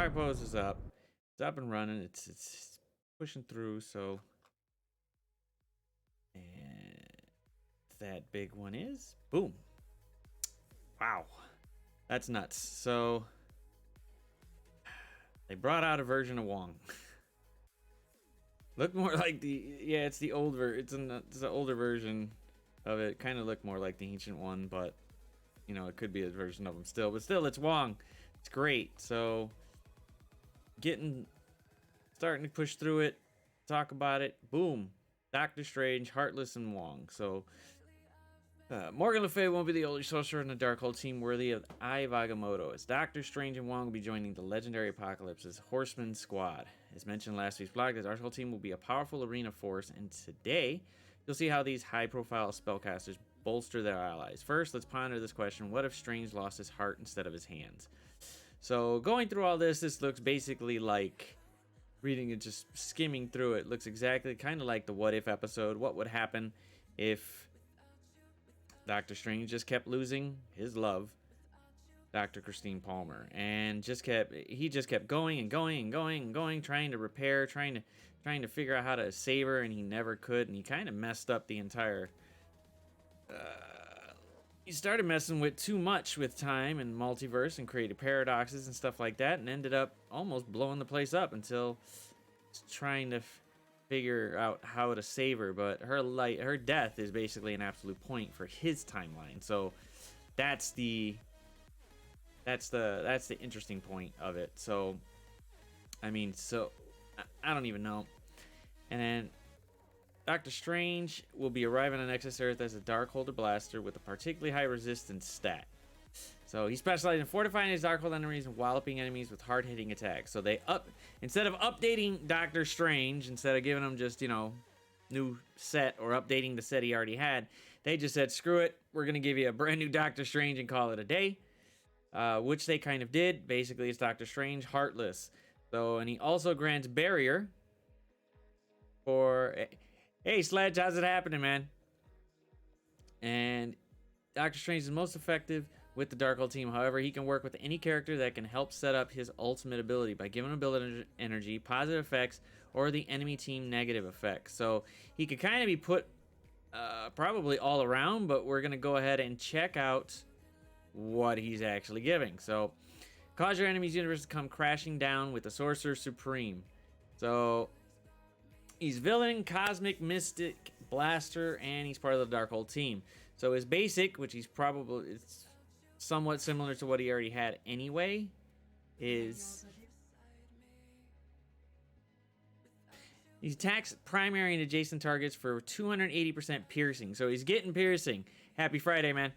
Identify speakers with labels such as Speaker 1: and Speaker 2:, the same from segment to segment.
Speaker 1: fire pose is up. It's up and running. It's pushing through. So, and that big one is boom. Wow, that's nuts. So they brought out a version of Wong. Look more like it's the older. It's the older version of it. Kind of look more like the ancient one, but you know it could be a version of him still. But still, it's Wong. It's great. So starting to push through it, talk about it. Boom, Doctor Strange, Heartless, and Wong. So Morgan Le Fay won't be the only sorcerer in the Darkhold team worthy of Ai Agamotto, as Doctor Strange and Wong will be joining the legendary Apocalypse's Horseman Squad. As mentioned last week's blog, the Darkhold team will be a powerful arena force, and today you'll see how these high-profile spellcasters bolster their allies. First, let's ponder this question: what if Strange lost his heart instead of his hands? So going through all this looks basically like reading it, just skimming through it, looks exactly kind of like the What If episode. What would happen if Doctor Strange just kept losing his love, Dr. Christine Palmer, and just kept going and going and going and going, trying to repair, trying to figure out how to save her, and he never could, and he kind of messed up the entire. He started messing with too much with time and multiverse and created paradoxes and stuff like that, and ended up almost blowing the place up until trying to figure out how to save her. But her death is basically an absolute point for his timeline. So that's the interesting point of it. So I mean, I don't even know. And then Doctor Strange will be arriving on Nexus Earth as a Darkholder Blaster with a particularly high resistance stat. So he specializes in fortifying his Darkhold enemies and walloping enemies with hard-hitting attacks. So instead of updating Doctor Strange, instead of giving him just, new set or updating the set he already had, they just said, screw it, we're going to give you a brand new Doctor Strange and call it a day. Which they kind of did. Basically, it's Doctor Strange, Heartless. So, and he also grants Barrier for... Hey, Sledge, how's it happening, man? And Doctor Strange is most effective with the Darkhold team. However, he can work with any character that can help set up his ultimate ability by giving him ability energy, positive effects, or the enemy team negative effects. So he could kind of be put probably all around, but we're going to go ahead and check out what he's actually giving. So cause your enemy's universe to come crashing down with the Sorcerer Supreme. So he's villain, cosmic, mystic, blaster, and he's part of the Darkhold team. So his basic, which it's somewhat similar to what he already had anyway, is he attacks primary and adjacent targets for 280% piercing. So he's getting piercing. Happy Friday, man.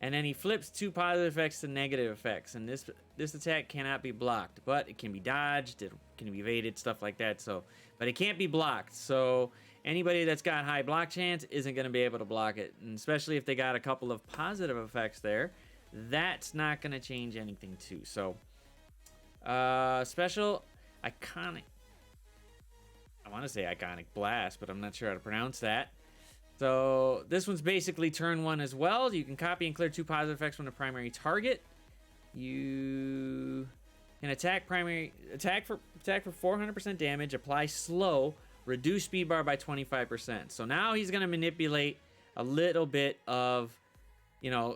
Speaker 1: And then he flips 2 positive effects to negative effects, and this attack cannot be blocked, but it can be dodged, it can be evaded, stuff like that. So, but it can't be blocked. So anybody that's got high block chance isn't going to be able to block it, and especially if they got a couple of positive effects there, that's not going to change anything too. So, special iconic. I want to say iconic blast, but I'm not sure how to pronounce that. So this one's basically turn 1 as well. You can copy and clear 2 positive effects from the primary target. You can attack for 400% damage, apply slow, reduce speed bar by 25%. So now he's going to manipulate a little bit of,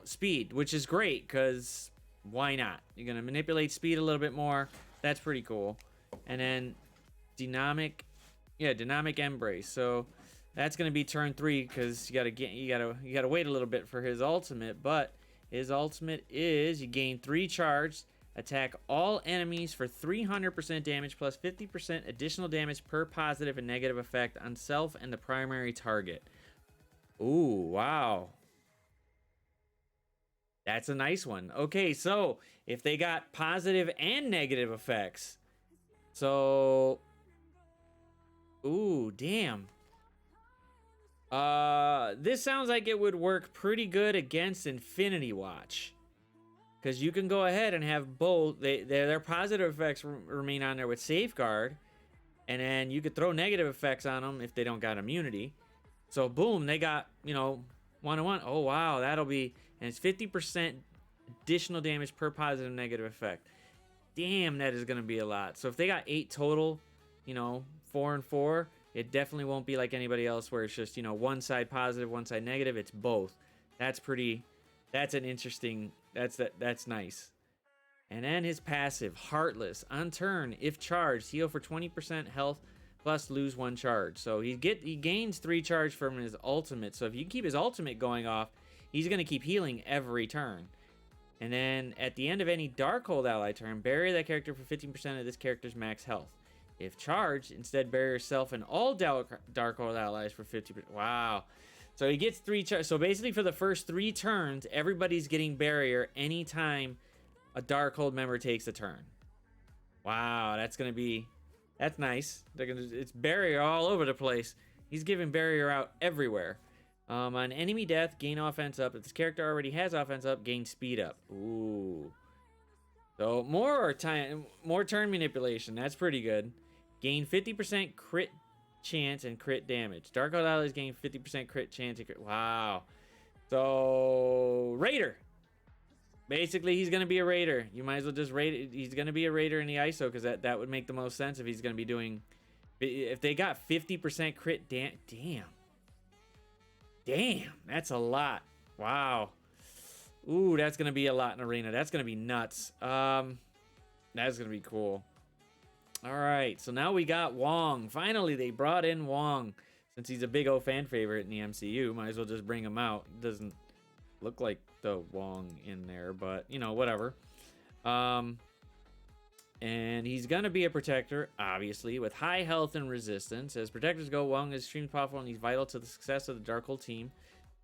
Speaker 1: speed, which is great because why not? You're going to manipulate speed a little bit more. That's pretty cool. And then dynamic embrace. So that's going to be turn 3 because you gotta wait a little bit for his ultimate. But his ultimate is you gain 3 charge, attack all enemies for 300% damage plus 50% additional damage per positive and negative effect on self and the primary target. Ooh, wow. That's a nice one. Okay, so if they got positive and negative effects, so ooh, damn. This sounds like it would work pretty good against Infinity Watch, because you can go ahead and have both. Their positive effects remain on there with Safeguard, and then you could throw negative effects on them if they don't got immunity. So boom, they got 1-1. Oh wow, that'll be, and it's 50% additional damage per positive and negative effect. damn, that is going to be a lot. So if they got 8 total, 4 and 4, it definitely won't be like anybody else where it's just, one side positive, one side negative. It's both. That's an interesting, that's nice. And then his passive, Heartless. On turn, if charged, heal for 20% health plus lose 1 charge. So he gains 3 charge from his ultimate. So if you keep his ultimate going off, he's going to keep healing every turn. And then at the end of any Darkhold ally turn, bury that character for 15% of this character's max health. If charged, instead bury yourself and all Darkhold allies for 50%. Wow. So he gets 3 charge. So basically for the first 3 turns, everybody's getting barrier anytime a Darkhold member takes a turn. Wow, that's nice. It's barrier all over the place. He's giving barrier out everywhere. On enemy death, gain offense up. If this character already has offense up, gain speed up. Ooh. So more turn manipulation. That's pretty good. Gain 50% crit chance and crit damage. Darkhold allies gain 50% crit chance and crit. Wow. So Raider. Basically, he's going to be a Raider. You might as well just raid it. He's going to be a Raider in the ISO because that would make the most sense if he's going to be doing... If they got 50% crit damn. Damn, that's a lot. Wow. Ooh, that's going to be a lot in Arena. That's going to be nuts. That's going to be cool. All right, so now we got Wong. Finally, they brought in Wong. Since he's a big old fan favorite in the MCU, might as well just bring him out. Doesn't look like the Wong in there, but whatever. And he's gonna be a protector, obviously, with high health and resistance. As protectors go, Wong is extremely powerful and he's vital to the success of the Darkhold team.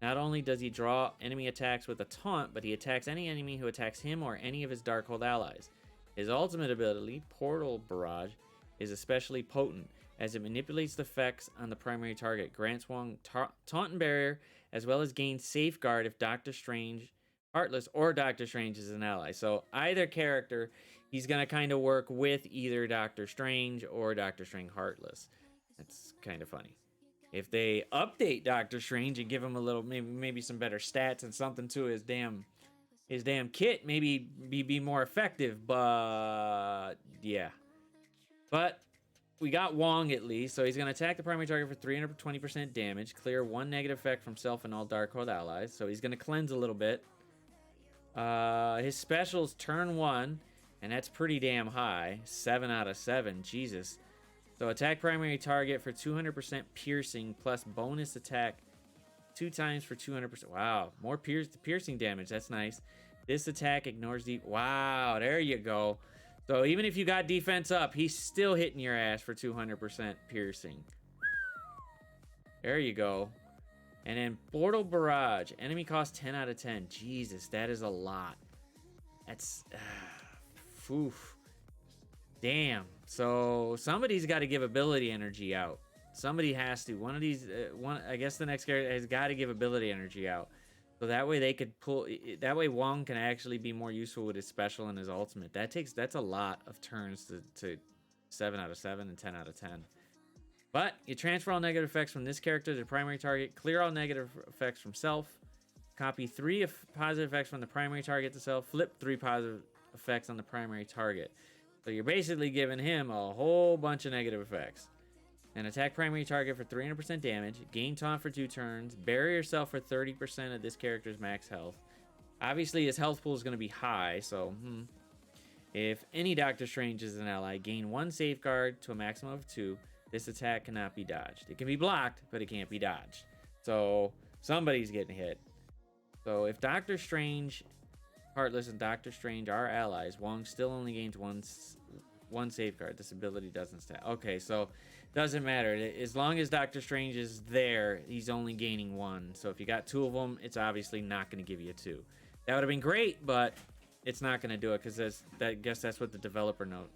Speaker 1: Not only does he draw enemy attacks with a taunt, but he attacks any enemy who attacks him or any of his Darkhold allies. His ultimate ability, Portal Barrage, is especially potent as it manipulates the effects on the primary target, grants Wong taunt and barrier, as well as gains safeguard if Doctor Strange, Heartless, or Doctor Strange is an ally. So either character, he's going to kind of work with either Doctor Strange or Doctor Strange Heartless. That's kind of funny. If they update Doctor Strange and give him a little, maybe some better stats and something to his damn kit, maybe be more effective. But yeah. But we got Wong at least, so he's going to attack the primary target for 320% damage, clear 1 negative effect from self and all Darkhold allies. So he's going to cleanse a little bit. His special's turn 1, and that's pretty damn high. 7 out of 7, Jesus. So attack primary target for 200% piercing plus bonus attack 2 times for 200%. Wow, more piercing damage. That's nice. This attack ignores deep. Wow, there you go. So even if you got defense up, he's still hitting your ass for 200% piercing. There you go. And then Portal Barrage. Enemy cost 10 out of 10. Jesus, that is a lot. That's... oof. Damn. So somebody's got to give ability energy out. Somebody has to. One of these... I guess the next character has got to give ability energy out. So that way they could pull... That way Wong can actually be more useful with his special and his ultimate. That's a lot of turns to 7 out of 7 and 10 out of 10. But you transfer all negative effects from this character to the primary target. Clear all negative effects from self. Copy 3 positive effects from the primary target to self. Flip 3 positive effects on the primary target. So you're basically giving him a whole bunch of negative effects. And attack primary target for 300% damage. Gain taunt for 2 turns. Bury yourself for 30% of this character's max health. Obviously, his health pool is going to be high, so... If any Doctor Strange is an ally, gain 1 safeguard to a maximum of 2. This attack cannot be dodged. It can be blocked, but it can't be dodged. So, somebody's getting hit. So, if Doctor Strange, Heartless, and Doctor Strange are allies, Wong still only gains one safeguard. This ability doesn't stack. Okay, so... Doesn't matter. As long as Doctor Strange is there, he's only gaining 1. So if you got 2 of them, it's obviously not going to give you 2. That would have been great, but it's not going to do it because I guess that's what the developer note.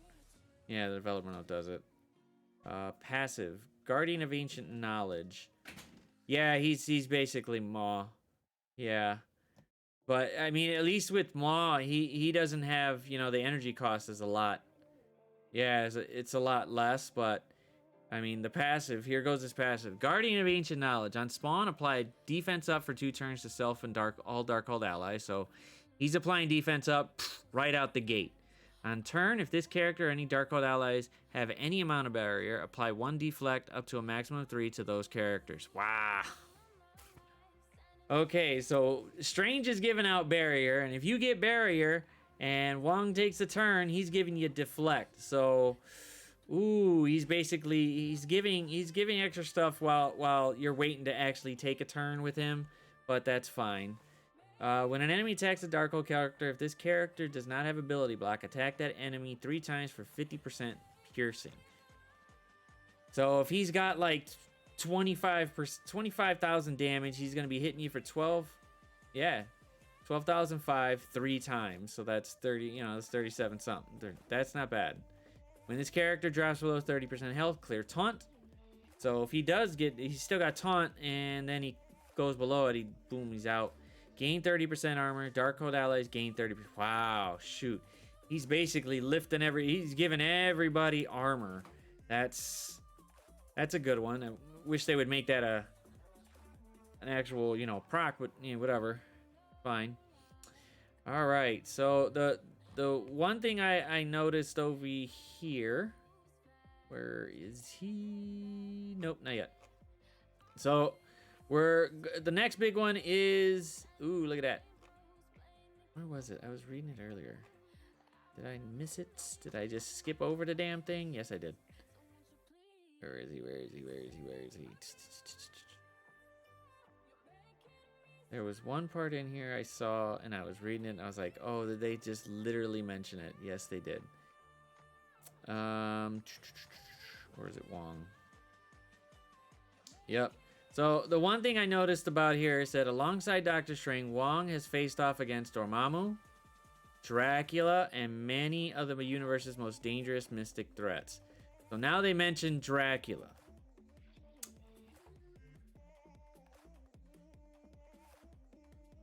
Speaker 1: Yeah, the developer note does it. Passive. Guardian of Ancient Knowledge. Yeah, he's basically Maw. Yeah. But, I mean, at least with Maw, he doesn't have, the energy cost is a lot. Yeah, it's a lot less, but... I mean, the passive, here goes his passive. Guardian of Ancient Knowledge. On spawn, apply defense up for 2 turns to self and all Darkhold allies. So, he's applying defense up right out the gate. On turn, if this character or any Darkhold allies have any amount of barrier, apply 1 deflect up to a maximum of 3 to those characters. Wow. Okay, so Strange is giving out barrier, and if you get barrier and Wong takes a turn, he's giving you deflect. So, ooh, he's giving extra stuff while you're waiting to actually take a turn with him, but that's fine. When an enemy attacks a Darkhold character, if this character does not have ability block, attack that enemy 3 times for 50% piercing. So if he's got like 25,000 damage, he's going to be hitting you for 12,005 3 times. So that's 30, that's 37 something. That's not bad. When this character drops below 30% health, clear taunt. So if he does he's still got taunt, and then he goes below it, he's out. Gain 30% armor. Darkhold allies gain 30%. Wow, shoot. He's basically he's giving everybody armor. That's a good one. I wish they would make that an actual, proc, but whatever. Fine. All right. So the one thing I noticed over here, where is he? Nope, not yet. So the next big one is, ooh, look at that. Where was it? I was reading it earlier. Did I miss it? Did I just skip over the damn thing? Yes, I did. Where is he? Where is he? Where is he? Where is he? There was one part in here I saw, and I was reading it, and I was like, oh, did they just literally mention it? Yes, they did. Or is it Wong? Yep. So the one thing I noticed about here is that alongside Doctor Strange, Wong has faced off against Dormammu, Dracula, and many of the universe's most dangerous mystic threats. So now they mention Dracula.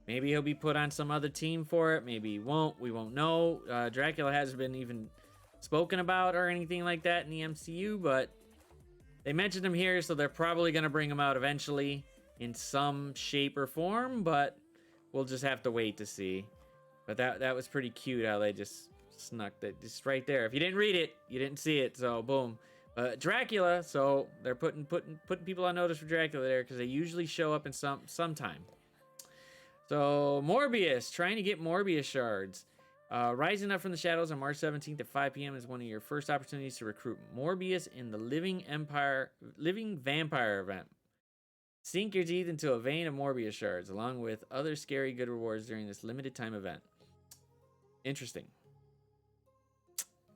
Speaker 1: Maybe he'll be put on some other team for it. Maybe he won't. We won't know. Dracula hasn't been even spoken about or anything like that in the MCU, but they mentioned him here, so they're probably going to bring him out eventually in some shape or form, but we'll just have to wait to see. But that was pretty cute how they just snuck that just right there. If you didn't read it, you didn't see it, so boom. Dracula, so they're putting people on notice for Dracula there because they usually show up in sometime. So Morbius, trying to get Morbius shards. Rising up from the shadows on March 17th at 5 p.m. is one of your first opportunities to recruit Morbius in the Living Vampire event. Sink your teeth into a vein of Morbius shards, along with other scary good rewards during this limited time event. Interesting.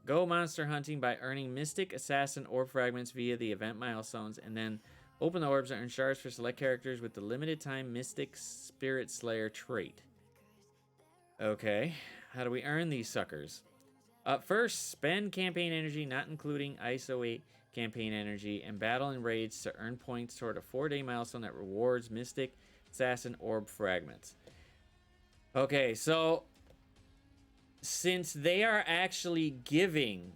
Speaker 1: Go monster hunting by earning Mystic Assassin Orb Fragments via the event milestones, and then open the orbs and earn shards for select characters with the limited time Mystic Spirit Slayer trait. Okay. How do we earn these suckers? First, spend campaign energy, not including ISO 8 campaign energy, and battle and raids to earn points toward a 4-day milestone that rewards Mystic Assassin Orb Fragments. Okay, so since they are actually giving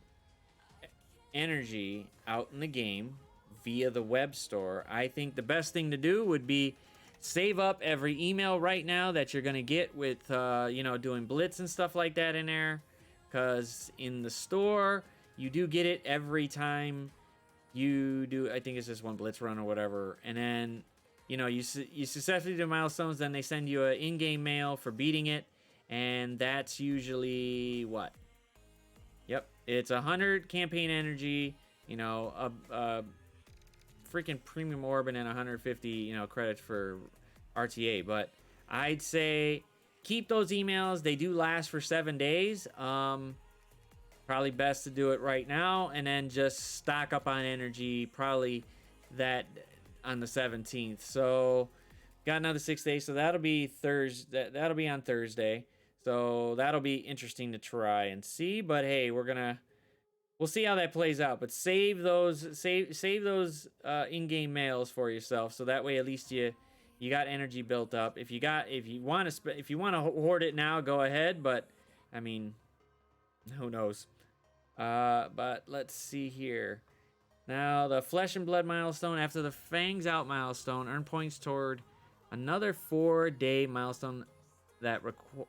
Speaker 1: energy out in the game via the web store, I think the best thing to do would be save up every email right now that you're going to get with, doing Blitz and stuff like that in there. Because in the store, you do get it every time you do, I think it's just one Blitz run or whatever. And then, you successfully do milestones, then they send you an in-game mail for beating it. And that's usually what? Yep. It's 100 campaign energy, a freaking premium orb, and then 150 credits for RTA. But I'd say keep those emails. They do last for 7 days. Probably best to do it right now, and then just stock up on energy probably that on the 17th. So got another 6 days, so that'll be Thursday. That'll be on Thursday, so that'll be interesting to try and see. But hey, we'll see how that plays out. But save those in-game mails for yourself, so that way at least you got energy built up. If you want to hoard it now, go ahead. But I mean, who knows? But let's see here. Now the Flesh and Blood milestone. After the Fangs Out milestone, earn points toward another 4-day milestone that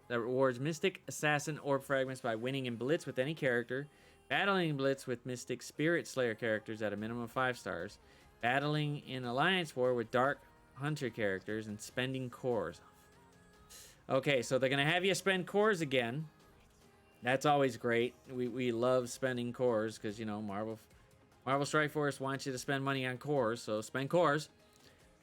Speaker 1: rewards Mystic Assassin Orb Fragments by winning in Blitz with any character, battling in Blitz with Mystic Spirit Slayer characters at a minimum of 5 stars, battling in Alliance War with Dark Hunter characters, and spending cores. Okay, so they're going to have you spend cores again. That's always great. We love spending cores because, you know, Marvel Strike Force wants you to spend money on cores, so spend cores.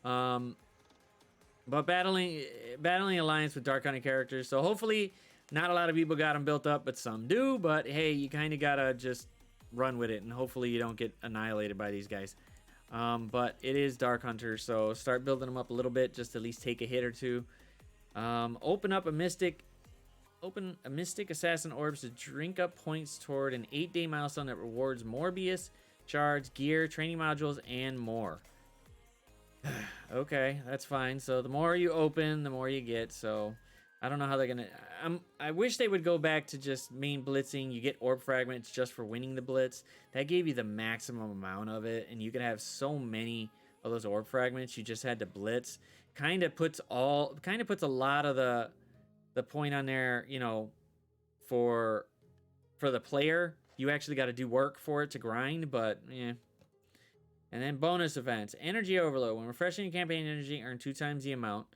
Speaker 1: But battling Alliance with Dark Hunter characters, so hopefully not a lot of people got them built up, but some do. But hey, you kind of gotta just run with it, and hopefully you don't get annihilated by these guys. But it is Dark Hunter, so start building them up a little bit, just at least take a hit or two. Open a Mystic Assassin Orbs to drink up points toward an 8-day milestone that rewards Morbius, shards, gear, training modules, and more. Okay, that's fine. So the more you open, the more you get. So I don't know how they're gonna. I wish they would go back to just main blitzing. You get orb fragments just for winning the blitz. That gave you the maximum amount of it, and you could have so many of those orb fragments. You just had to blitz. Kind of puts a lot of the point on there. You know, for the player, you actually got to do work for it to grind. But yeah. And then bonus events. Energy Overload. When refreshing your campaign energy, earn 2 times the amount.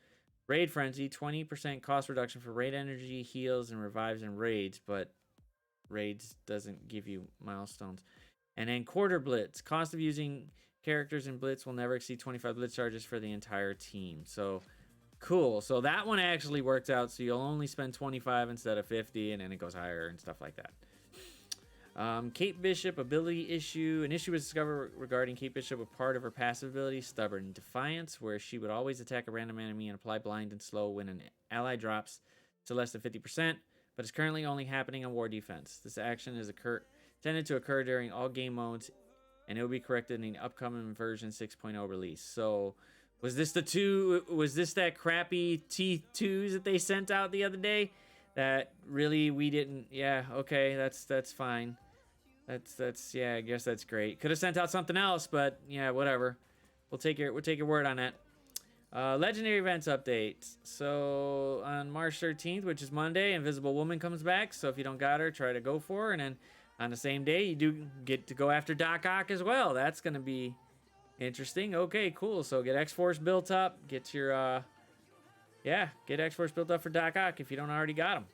Speaker 1: Raid Frenzy. 20% cost reduction for raid energy, heals, and revives in raids. But raids doesn't give you milestones. And then Quarter Blitz. Cost of using characters in Blitz will never exceed 25 Blitz charges for the entire team. So, cool. So that one actually worked out. So you'll only spend 25 instead of 50. And then it goes higher and stuff like that. Kate Bishop ability issue. An issue was discovered regarding Kate Bishop with part of her passive ability, Stubborn Defiance, where she would always attack a random enemy and apply blind and slow when an ally drops to less than 50%, but is currently only happening on war defense. This action is tended to occur during all game modes, and it will be corrected in the upcoming version 6.0 release. So, was this that crappy T2s that they sent out the other day? That really we didn't. Yeah, okay, that's fine. That's yeah, I guess that's great. Could have sent out something else, but yeah, whatever. We'll take your word on that. Legendary events update. So on March 13th, which is Monday, Invisible Woman comes back. So if you don't got her, try to go for her. And then on the same day, you do get to go after Doc Ock as well. That's gonna be interesting. Okay, cool. So get X-Force built up. Get your get X-Force built up for Doc Ock if you don't already got him.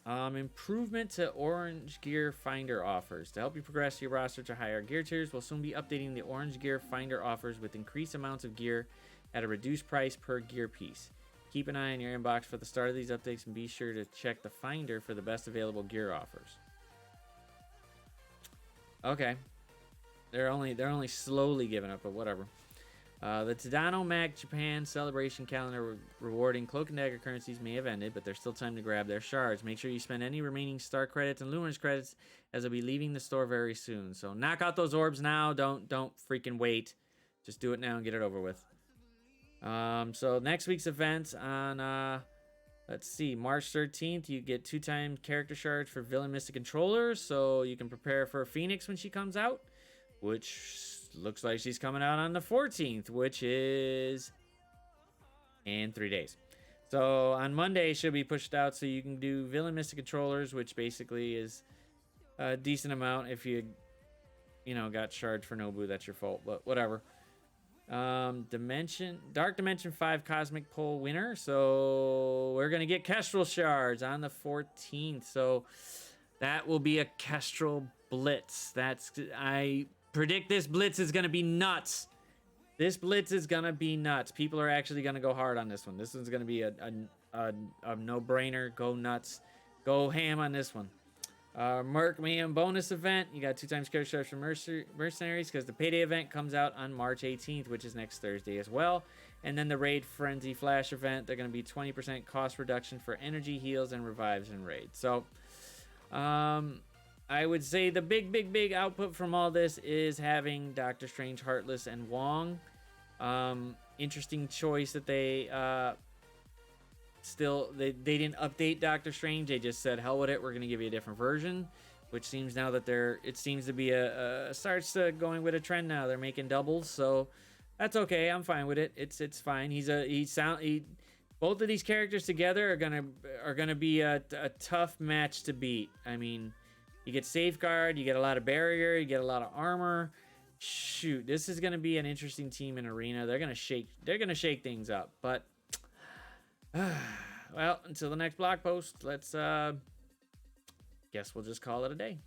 Speaker 1: Improvement to Orange Gear Finder offers. To help you progress your roster to higher gear tiers, we'll soon be updating the Orange Gear Finder offers with increased amounts of gear at a reduced price per gear piece. Keep an eye on your inbox for the start of these updates and be sure to check the Finder for the best available gear offers. Okay. They're only slowly giving up, but whatever. The Tadano Mac Japan celebration calendar rewarding Cloak and Dagger currencies may have ended, but there's still time to grab their shards. Make sure you spend any remaining star credits and luminous credits, as they'll be leaving the store very soon. So knock out those orbs now. Don't freaking wait. Just do it now and get it over with. So next week's events on let's see, March 13th, you get 2 times character shards for Villain Mystic Controllers, so you can prepare for Phoenix when she comes out, which looks like she's coming out on the 14th, which is in 3 days. So on Monday, she'll be pushed out, so you can do Villain Mystic Controllers, which basically is a decent amount. If you got shards for Nobu, that's your fault, but whatever. Dark Dimension 5 Cosmic Pole winner. So we're gonna get Kestrel shards on the 14th. So that will be a Kestrel blitz. I predict this blitz is gonna be nuts. This blitz is gonna be nuts. People are actually gonna go hard on this one. This one's gonna be a no-brainer. Go nuts. Go ham on this one. Merc Mayhem bonus event. You got 2 times character shards for mercenaries because the payday event comes out on March 18th, which is next Thursday as well. And then the Raid Frenzy Flash event. They're going to be 20% cost reduction for energy, heals, and revives in Raid. So, I would say the big output from all this is having Doctor Strange, Heartless, and Wong. Interesting choice that they they didn't update Doctor Strange. They just said, hell with it, we're going to give you a different version, which seems now that it seems to be starts going with a trend now. They're making doubles, so that's okay. I'm fine with it. It's fine. Both both of these characters together are gonna be a tough match to beat. I mean, you get Safeguard, you get a lot of barrier, you get a lot of armor. Shoot, this is gonna be an interesting team in Arena. They're gonna shake things up. But well, until the next blog post, let's guess we'll just call it a day.